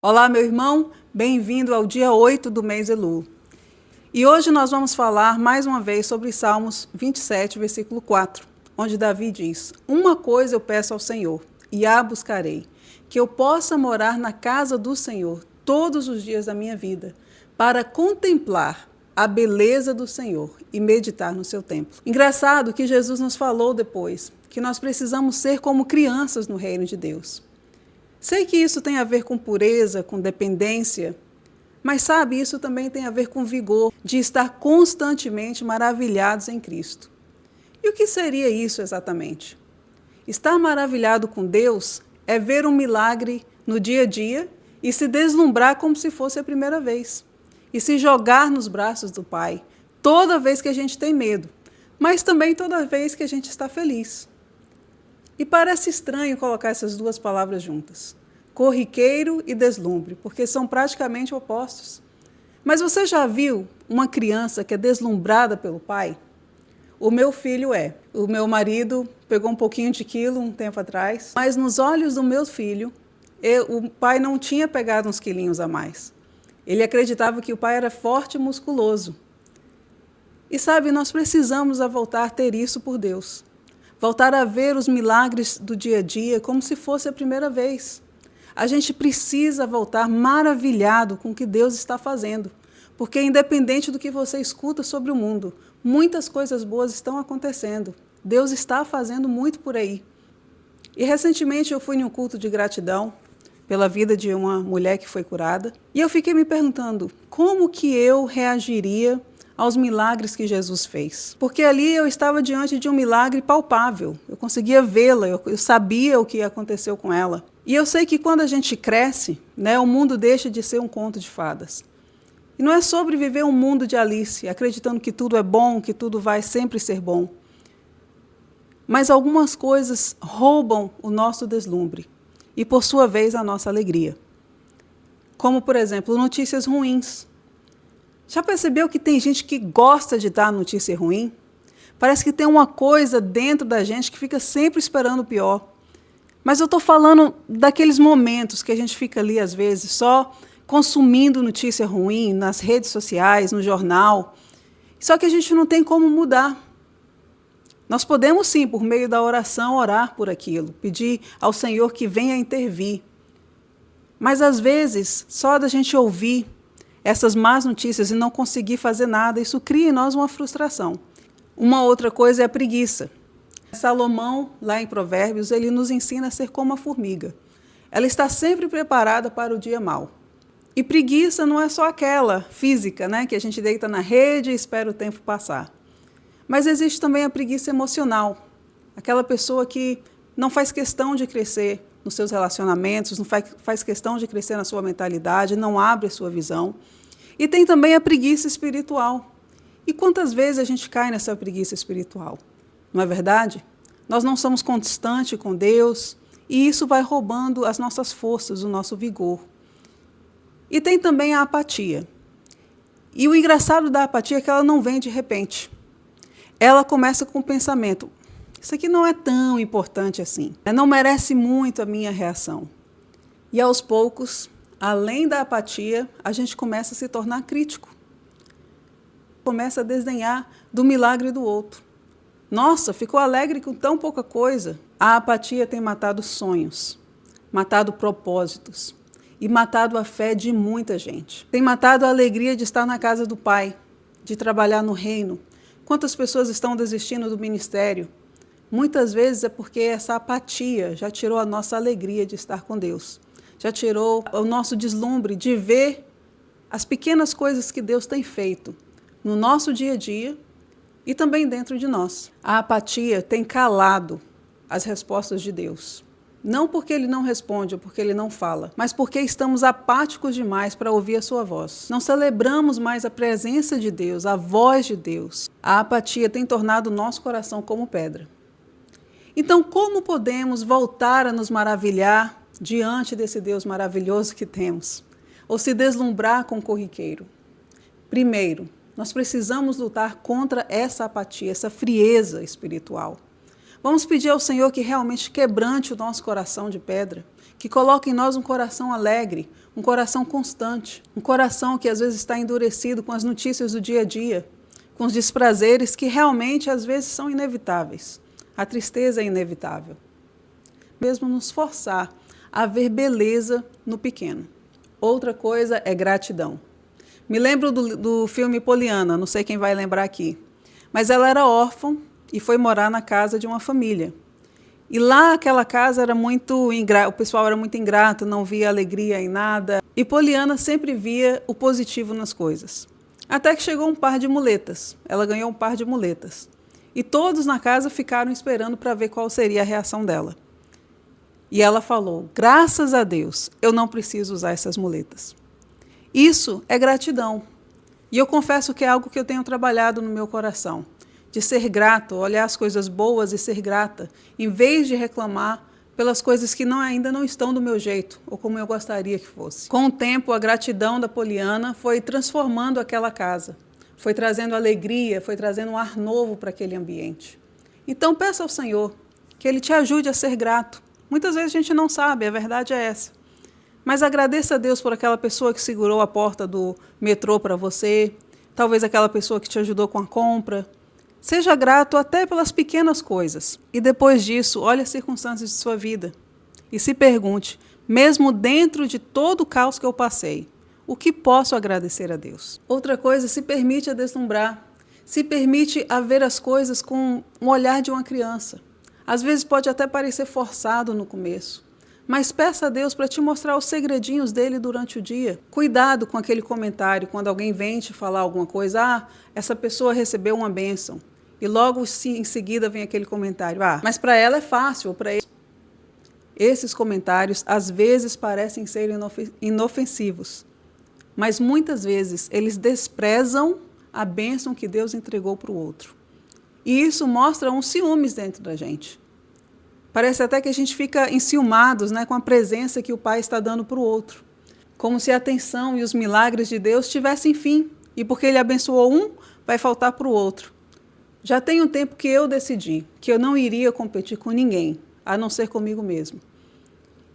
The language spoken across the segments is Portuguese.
Olá, meu irmão, bem-vindo ao dia 8 do mês Elul. E hoje nós vamos falar mais uma vez sobre Salmos 27, versículo 4, onde Davi diz: Uma coisa eu peço ao Senhor, e a buscarei, que eu possa morar na casa do Senhor todos os dias da minha vida, para contemplar a beleza do Senhor e meditar no seu templo. Engraçado que Jesus nos falou depois que nós precisamos ser como crianças no reino de Deus. Sei que isso tem a ver com pureza, com dependência, mas sabe, isso também tem a ver com vigor, de estar constantemente maravilhados em Cristo. E o que seria isso exatamente? Estar maravilhado com Deus é ver um milagre no dia a dia e se deslumbrar como se fosse a primeira vez. E se jogar nos braços do Pai toda vez que a gente tem medo, mas também toda vez que a gente está feliz. E parece estranho colocar essas duas palavras juntas, corriqueiro e deslumbre, porque são praticamente opostos. Mas você já viu uma criança que é deslumbrada pelo pai? O meu filho é. O meu marido pegou um pouquinho de quilo um tempo atrás, mas nos olhos do meu filho, o pai não tinha pegado uns quilinhos a mais. Ele acreditava que o pai era forte e musculoso. E sabe, nós precisamos voltar a ter isso por Deus. Voltar a ver os milagres do dia a dia como se fosse a primeira vez. A gente precisa voltar maravilhado com o que Deus está fazendo, porque independente do que você escuta sobre o mundo, muitas coisas boas estão acontecendo. Deus está fazendo muito por aí. E recentemente eu fui em um culto de gratidão pela vida de uma mulher que foi curada, e eu fiquei me perguntando como que eu reagiria aos milagres que Jesus fez. Porque ali eu estava diante de um milagre palpável, eu conseguia vê-la, eu sabia o que aconteceu com ela. E eu sei que quando a gente cresce, o mundo deixa de ser um conto de fadas. E não é sobre viver um mundo de Alice, acreditando que tudo é bom, que tudo vai sempre ser bom. Mas algumas coisas roubam o nosso deslumbre e, por sua vez, a nossa alegria. Como, por exemplo, notícias ruins. Já percebeu que tem gente que gosta de dar notícia ruim? Parece que tem uma coisa dentro da gente que fica sempre esperando o pior. Mas eu estou falando daqueles momentos que a gente fica ali, às vezes, só consumindo notícia ruim nas redes sociais, no jornal. Só que a gente não tem como mudar. Nós podemos, sim, por meio da oração, orar por aquilo, pedir ao Senhor que venha intervir. Mas, às vezes, só da gente ouvir essas más notícias e não conseguir fazer nada, isso cria em nós uma frustração. Uma outra coisa é a preguiça. Salomão, lá em Provérbios, ele nos ensina a ser como a formiga. Ela está sempre preparada para o dia mau. E preguiça não é só aquela física, que a gente deita na rede e espera o tempo passar. Mas existe também a preguiça emocional. Aquela pessoa que não faz questão de crescer nos seus relacionamentos, não faz questão de crescer na sua mentalidade, não abre a sua visão. E tem também a preguiça espiritual. E quantas vezes a gente cai nessa preguiça espiritual? Não é verdade? Nós não somos constantes com Deus e isso vai roubando as nossas forças, o nosso vigor. E tem também a apatia. E o engraçado da apatia é que ela não vem de repente. Ela começa com o pensamento: isso aqui não é tão importante assim, não merece muito a minha reação. E aos poucos, além da apatia, a gente começa a se tornar crítico. Começa a desdenhar do milagre do outro. Nossa, ficou alegre com tão pouca coisa. A apatia tem matado sonhos, matado propósitos e matado a fé de muita gente. Tem matado a alegria de estar na casa do Pai, de trabalhar no reino. Quantas pessoas estão desistindo do ministério? Muitas vezes é porque essa apatia já tirou a nossa alegria de estar com Deus. Já tirou o nosso deslumbre de ver as pequenas coisas que Deus tem feito no nosso dia a dia e também dentro de nós. A apatia tem calado as respostas de Deus. Não porque Ele não responde ou porque Ele não fala, mas porque estamos apáticos demais para ouvir a sua voz. Não celebramos mais a presença de Deus, a voz de Deus. A apatia tem tornado o nosso coração como pedra. Então, como podemos voltar a nos maravilhar diante desse Deus maravilhoso que temos? Ou se deslumbrar com o corriqueiro? Primeiro, nós precisamos lutar contra essa apatia, essa frieza espiritual. Vamos pedir ao Senhor que realmente quebrante o nosso coração de pedra, que coloque em nós um coração alegre, um coração constante, um coração que às vezes está endurecido com as notícias do dia a dia, com os desprazeres que realmente às vezes são inevitáveis. A tristeza é inevitável. Mesmo nos forçar a ver beleza no pequeno. Outra coisa é gratidão. Me lembro do filme Poliana, não sei quem vai lembrar aqui, mas ela era órfã e foi morar na casa de uma família. E lá aquela casa era muito ingrato, o pessoal era muito ingrato, não via alegria em nada. E Poliana sempre via o positivo nas coisas. Até que chegou um par de muletas. Ela ganhou um par de muletas. E todos na casa ficaram esperando para ver qual seria a reação dela. E ela falou: graças a Deus, eu não preciso usar essas muletas. Isso é gratidão. E eu confesso que é algo que eu tenho trabalhado no meu coração. De ser grato, olhar as coisas boas e ser grata, em vez de reclamar pelas coisas que ainda não estão do meu jeito, ou como eu gostaria que fosse. Com o tempo, a gratidão da Poliana foi transformando aquela casa, foi trazendo alegria, foi trazendo um ar novo para aquele ambiente. Então peça ao Senhor que Ele te ajude a ser grato. Muitas vezes a gente não sabe, a verdade é essa. Mas agradeça a Deus por aquela pessoa que segurou a porta do metrô para você, talvez aquela pessoa que te ajudou com a compra. Seja grato até pelas pequenas coisas. E depois disso, olhe as circunstâncias de sua vida. E se pergunte, mesmo dentro de todo o caos que eu passei, o que posso agradecer a Deus? Outra coisa, se permite a deslumbrar. Se permite a ver as coisas com um olhar de uma criança. Às vezes pode até parecer forçado no começo. Mas peça a Deus para te mostrar os segredinhos dele durante o dia. Cuidado com aquele comentário, quando alguém vem te falar alguma coisa. Ah, essa pessoa recebeu uma bênção. E logo em seguida vem aquele comentário. Ah, mas para ela é fácil, ou para ele. Esses comentários às vezes parecem ser inofensivos. Mas muitas vezes eles desprezam a bênção que Deus entregou para o outro. E isso mostra uns ciúmes dentro da gente. Parece até que a gente fica enciumados, né, com a presença que o Pai está dando para o outro. Como se a atenção e os milagres de Deus tivessem fim. E porque Ele abençoou um, vai faltar para o outro. Já tem um tempo que eu decidi que eu não iria competir com ninguém, a não ser comigo mesmo.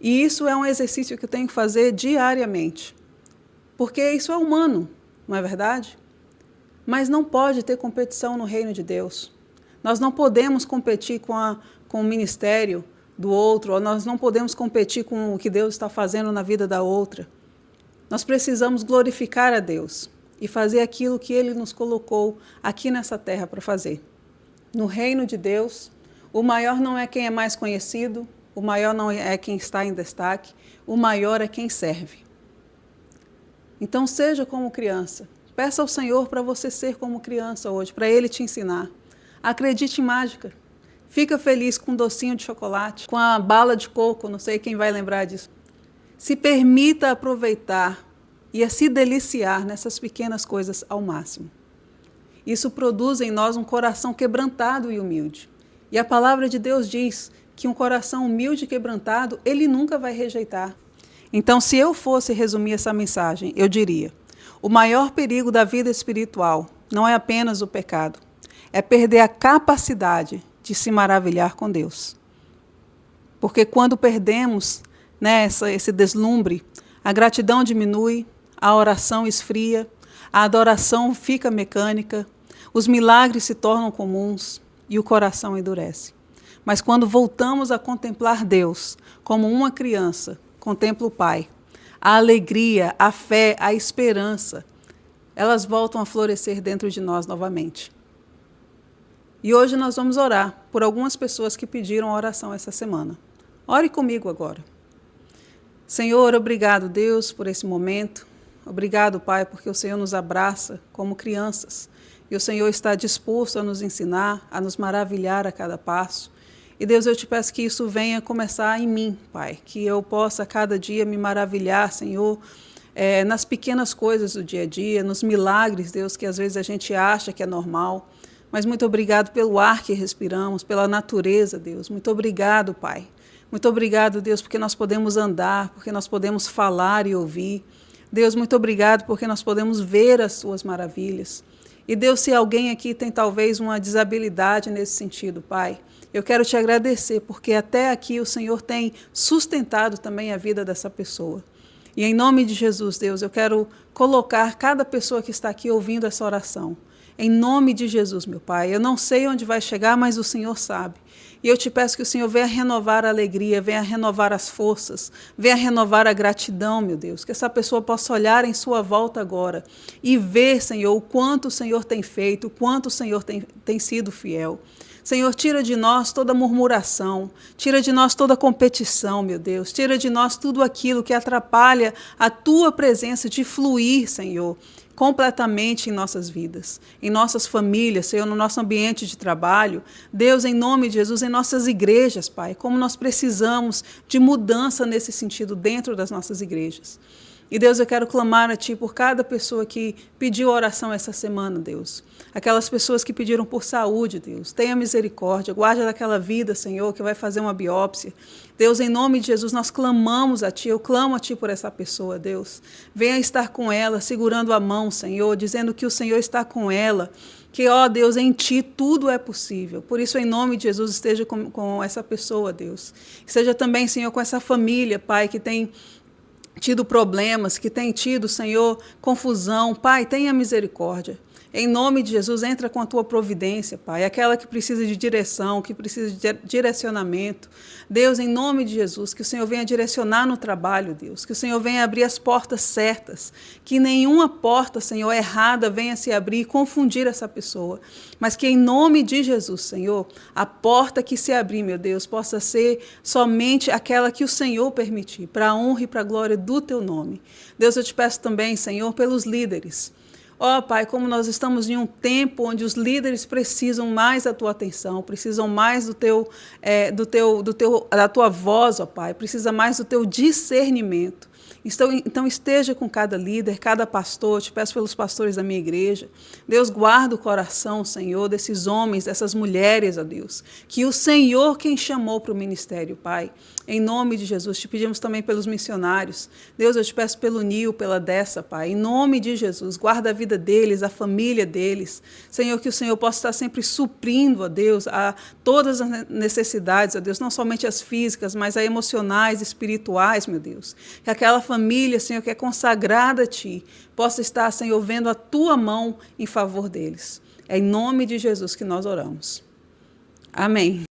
E isso é um exercício que eu tenho que fazer diariamente. Porque isso é humano, não é verdade? Mas não pode ter competição no reino de Deus. Nós não podemos competir com o ministério do outro, ou nós não podemos competir com o que Deus está fazendo na vida da outra. Nós precisamos glorificar a Deus e fazer aquilo que Ele nos colocou aqui nessa terra para fazer. No reino de Deus, o maior não é quem é mais conhecido, o maior não é quem está em destaque, o maior é quem serve. Então seja como criança. Peça ao Senhor para você ser como criança hoje, para Ele te ensinar. Acredite em mágica. Fica feliz com um docinho de chocolate, com a bala de coco, não sei quem vai lembrar disso. Se permita aproveitar e a se deliciar nessas pequenas coisas ao máximo. Isso produz em nós um coração quebrantado e humilde. E a palavra de Deus diz que um coração humilde e quebrantado, Ele nunca vai rejeitar. Então, se eu fosse resumir essa mensagem, eu diria: o maior perigo da vida espiritual não é apenas o pecado, é perder a capacidade de se maravilhar com Deus. Porque quando perdemos, né, esse deslumbre, a gratidão diminui, a oração esfria, a adoração fica mecânica, os milagres se tornam comuns e o coração endurece. Mas quando voltamos a contemplar Deus como uma criança, contempla o Pai, a alegria, a fé, a esperança, elas voltam a florescer dentro de nós novamente. E hoje nós vamos orar por algumas pessoas que pediram oração essa semana. Ore comigo agora. Senhor, obrigado, Deus, por esse momento. Obrigado, Pai, porque o Senhor nos abraça como crianças. E o Senhor está disposto a nos ensinar, a nos maravilhar a cada passo. E Deus, eu te peço que isso venha começar em mim, Pai. Que eu possa cada dia me maravilhar, Senhor, nas pequenas coisas do dia a dia, nos milagres, Deus, que às vezes a gente acha que é normal. Mas muito obrigado pelo ar que respiramos, pela natureza, Deus. Muito obrigado, Pai. Muito obrigado, Deus, porque nós podemos andar, porque nós podemos falar e ouvir. Deus, muito obrigado porque nós podemos ver as suas maravilhas. E Deus, se alguém aqui tem talvez uma desabilidade nesse sentido, Pai, Eu quero te agradecer, porque até aqui o Senhor tem sustentado também a vida dessa pessoa. E em nome de Jesus, Deus, eu quero colocar cada pessoa que está aqui ouvindo essa oração. Em nome de Jesus, meu Pai, eu não sei onde vai chegar, mas o Senhor sabe. E eu te peço que o Senhor venha renovar a alegria, venha renovar as forças, venha renovar a gratidão, meu Deus. Que essa pessoa possa olhar em sua volta agora e ver, Senhor, o quanto o Senhor tem feito, o quanto o Senhor tem sido fiel. Senhor, tira de nós toda murmuração, tira de nós toda competição, meu Deus, tira de nós tudo aquilo que atrapalha a Tua presença de fluir, Senhor, completamente em nossas vidas, em nossas famílias, Senhor, no nosso ambiente de trabalho. Deus, em nome de Jesus, em nossas igrejas, Pai, como nós precisamos de mudança nesse sentido dentro das nossas igrejas. E Deus, eu quero clamar a Ti por cada pessoa que pediu oração essa semana, Deus. Aquelas pessoas que pediram por saúde, Deus. Tenha misericórdia, guarda daquela vida, Senhor, que vai fazer uma biópsia. Deus, em nome de Jesus, nós clamamos a Ti, eu clamo a Ti por essa pessoa, Deus. Venha estar com ela, segurando a mão, Senhor, dizendo que o Senhor está com ela. Que, ó Deus, em Ti tudo é possível. Por isso, em nome de Jesus, esteja com essa pessoa, Deus. Esteja também, Senhor, com essa família, Pai, que tem tido problemas, que tem tido, Senhor, confusão. Pai, tenha misericórdia. Em nome de Jesus, entra com a Tua providência, Pai, aquela que precisa de direção, que precisa de direcionamento. Deus, em nome de Jesus, que o Senhor venha direcionar no trabalho, Deus, que o Senhor venha abrir as portas certas, que nenhuma porta, Senhor, errada venha se abrir e confundir essa pessoa, mas que em nome de Jesus, Senhor, a porta que se abrir, meu Deus, possa ser somente aquela que o Senhor permitir, para a honra e para a glória do Teu nome. Deus, eu te peço também, Senhor, pelos líderes. Ó Pai, como nós estamos em um tempo onde os líderes precisam mais da Tua atenção, precisam mais da Tua voz, ó Pai, precisa mais do Teu discernimento. Então esteja com cada líder, cada pastor, eu te peço pelos pastores da minha igreja. Deus, guarda o coração, Senhor, desses homens, dessas mulheres, ó Deus, que o Senhor quem chamou para o ministério, Pai. Em nome de Jesus, te pedimos também pelos missionários. Deus, eu te peço pelo Nil, pela Dessa, Pai. Em nome de Jesus, guarda a vida deles, a família deles. Senhor, que o Senhor possa estar sempre suprindo, ó Deus, a todas as necessidades, ó Deus, não somente as físicas, mas as emocionais, espirituais, meu Deus. Que aquela família, Senhor, que é consagrada a Ti, possa estar, Senhor, vendo a Tua mão em favor deles. É em nome de Jesus que nós oramos. Amém.